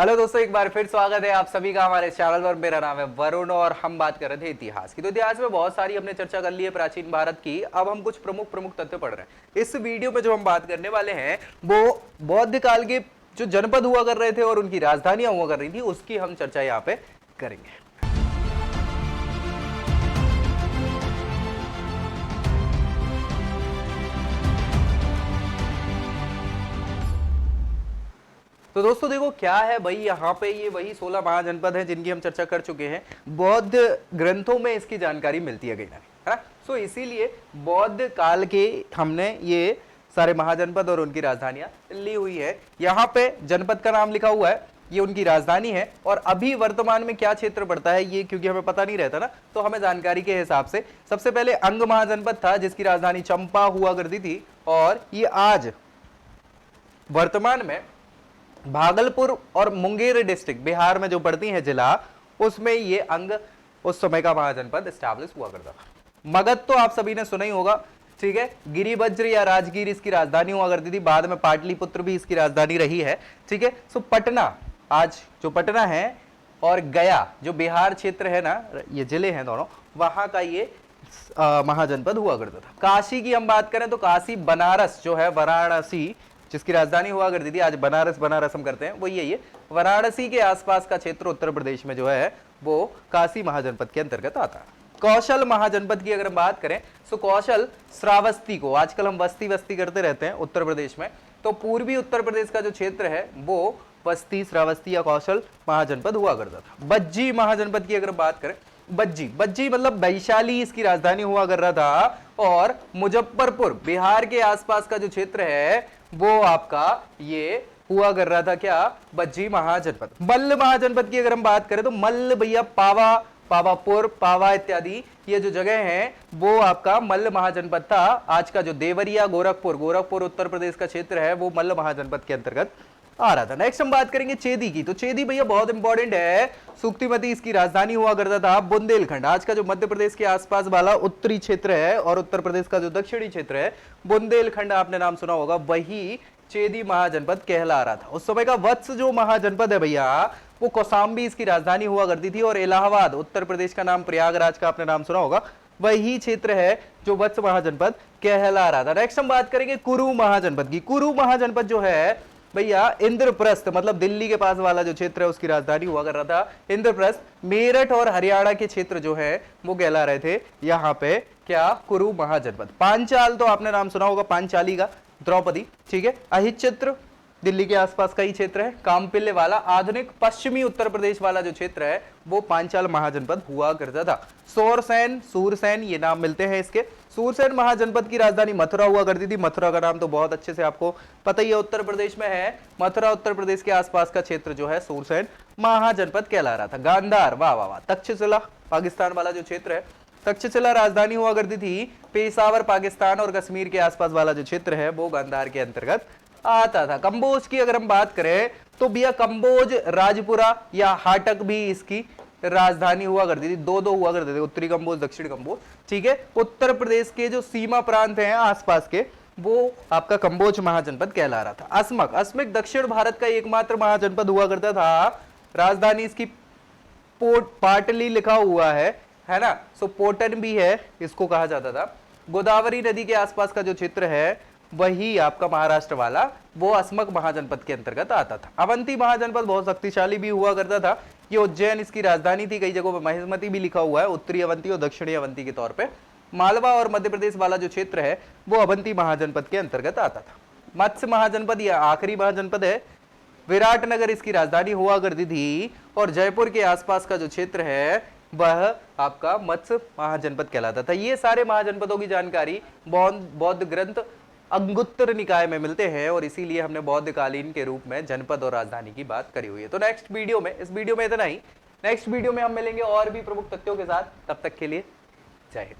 Hello दोस्तों, एक बार फिर स्वागत है आप सभी का हमारे चैनल पर। मेरा नाम है वरुण और हम बात कर रहे थे इतिहास की। तो इतिहास में बहुत सारी हमने चर्चा कर ली है प्राचीन भारत की। अब हम कुछ प्रमुख प्रमुख तथ्य पढ़ रहे हैं। इस वीडियो में जो हम बात करने वाले हैं वो बौद्ध काल के जो जनपद हुआ कर रहे थे और उनकी राजधानियां हुआ कर रही थी, उसकी हम चर्चा यहाँ पे करेंगे। तो दोस्तों देखो क्या है भाई, यहाँ पे ये वही 16 महाजनपद हैं जिनकी हम चर्चा कर चुके हैं। बौद्ध ग्रंथों में इसकी जानकारी मिलती है कहीं ना कहीं, है ना। सो इसीलिए बौद्ध काल के हमने ये सारे महाजनपद और उनकी राजधानियां ली हुई है। यहाँ पे जनपद का नाम लिखा हुआ है, ये उनकी राजधानी है। और अभी वर्तमान में क्या क्षेत्र पड़ता है ये, क्योंकि हमें पता नहीं रहता ना, तो हमें जानकारी के हिसाब से सबसे पहले अंग महाजनपद था जिसकी राजधानी चंपा हुआ करती थी। और ये आज वर्तमान में भागलपुर और मुंगेर डिस्ट्रिक्ट बिहार में जो पड़ती है जिला, उसमें ये अंग उस समय का महाजनपद एस्टैब्लिश हुआ करता था। मगध तो आप सभी ने सुना ही होगा, ठीक है। गिरिवज्र या राजगीर इसकी राजधानी हुआ करती थी। बाद में पाटलिपुत्र भी इसकी राजधानी रही है, ठीक है। सो पटना, आज जो पटना है, और गया जो बिहार क्षेत्र है ना, ये जिले हैं दोनों, वहां का ये महाजनपद हुआ करता था। काशी की हम बात करें तो काशी बनारस जो है, वाराणसी जिसकी राजधानी हुआ करती थी, आज बनारस बनारस हम करते हैं, वो ये वाराणसी के आसपास का क्षेत्र उत्तर प्रदेश में जो है वो काशी महाजनपद के अंतर्गत आता है। कौशल महाजनपद की अगर हम बात करें तो कौशल श्रावस्ती को, आजकल हम बस्ती बस्ती करते रहते हैं उत्तर प्रदेश में, तो पूर्वी उत्तर प्रदेश का जो क्षेत्र है वो बस्ती श्रावस्ती या कौशल महाजनपद हुआ करता था। बज्जी महाजनपद की अगर बात करें, बज्जी बज्जी मतलब वैशाली इसकी राजधानी हुआ कर रहा था। और मुजफ्फरपुर बिहार के आसपास का जो क्षेत्र है वो आपका ये हुआ कर रहा था क्या, बज्जी महाजनपद। मल्ल महाजनपद की अगर हम बात करें तो मल्ल भैया पावा, पावापुर, पावा इत्यादि ये जो जगह हैं वो आपका मल्ल महाजनपद था। आज का जो देवरिया गोरखपुर, गोरखपुर उत्तर प्रदेश का क्षेत्र है वो मल्ल महाजनपद के अंतर्गत आ रहा था। नेक्स्ट हम बात करेंगे चेदी की। तो चेदी भैया बहुत इंपॉर्टेंट है, सुक्तिमती इसकी राजधानी हुआ करता था। बुंदेलखंड आज का जो मध्य प्रदेश के आसपास वाला उत्तरी क्षेत्र है और उत्तर प्रदेश का जो दक्षिणी क्षेत्र है, बुंदेलखंड आपने नाम सुना होगा, वही चेदी महाजनपद कहला रहा था। उस समय का वत्स जो महाजनपद है भैया, वो कौसाम्बी इसकी राजधानी हुआ करती थी। और इलाहाबाद उत्तर प्रदेश का नाम, प्रयागराज का आपने नाम सुना होगा, वही क्षेत्र है जो वत्स महाजनपद कहला रहा था। नेक्स्ट हम बात करेंगे कुरु महाजनपद की। कुरु महाजनपद जो है भैया इंद्रप्रस्थ मतलब दिल्ली के पास वाला जो क्षेत्र है उसकी राजधानी हुआ कर रहा था इंद्रप्रस्थ। मेरठ और हरियाणा के क्षेत्र जो है वो कहला रहे थे यहाँ पे क्या, कुरु महाजनपद। पांचाल तो आपने नाम सुना होगा, पांचाली का द्रौपदी, ठीक है। अहिचित्र दिल्ली के आसपास का ही क्षेत्र है। कामपिल्य वाला आधुनिक पश्चिमी उत्तर प्रदेश वाला जो क्षेत्र है वो पांचाल महाजनपद हुआ करता था। सोरसेन, सूरसेन ये नाम मिलते हैं इसके। सूरसेन महाजनपद की राजधानी मथुरा हुआ करती थी। मथुरा का नाम तो बहुत अच्छे से आपको पता ही है, उत्तर प्रदेश में है। मथुरा उत्तर प्रदेश के आसपास का क्षेत्र जो है सूरसेन महाजनपद कहला रहा था। गांधार, वाह वाह वाह। तक्षशिला पाकिस्तान वाला जो क्षेत्र है, तक्षशिला राजधानी हुआ करती थी। पेशावर पाकिस्तान और कश्मीर के आसपास वाला जो क्षेत्र है वो गांधार के अंतर्गत आता था। कंबोज की अगर हम बात करें तो भैया कंबोज, राजपुरा या हाटक भी इसकी राजधानी हुआ करती थी। दो दो हुआ करते थे, उत्तरी कंबोज दक्षिण कंबोज, ठीक है। उत्तर प्रदेश के जो सीमा प्रांत हैं आसपास के, वो आपका कंबोज महाजनपद कहला रहा था। अस्मक, अस्मक दक्षिण भारत का एकमात्र महाजनपद हुआ करता था। राजधानी इसकी पाटली लिखा हुआ है ना। सो पोटन भी है, इसको कहा जाता था। गोदावरी नदी के आसपास का जो क्षेत्र है वही आपका महाराष्ट्र वाला, वो अस्मक महाजनपद के अंतर्गत आता था। अवंती महाजनपद बहुत शक्तिशाली भी हुआ करता था। ये उज्जैन इसकी राजधानी थी। कई जगहों पर महिष्मती भी लिखा हुआ है, उत्तरी अवंती और दक्षिणी अवंती के तौर पे। मालवा और मध्य प्रदेश वाला जो क्षेत्र है वो अवंती महाजनपद के अंतर्गत आता था। मत्स्य महाजनपद यह आखिरी महाजनपद है। विराटनगर इसकी राजधानी हुआ करती थी। और जयपुर के आसपास का जो क्षेत्र है वह आपका मत्स्य महाजनपद कहलाता था। ये सारे महाजनपदों की जानकारी बौद्ध ग्रंथ अंगुत्तर निकाय में मिलते हैं और इसीलिए हमने बौद्ध कालीन के रूप में जनपद और राजधानी की बात करी हुई है। तो नेक्स्ट वीडियो में, इस वीडियो में इतना ही। नेक्स्ट वीडियो में हम मिलेंगे और भी प्रमुख तथ्यों के साथ। तब तक के लिए जय हिंद।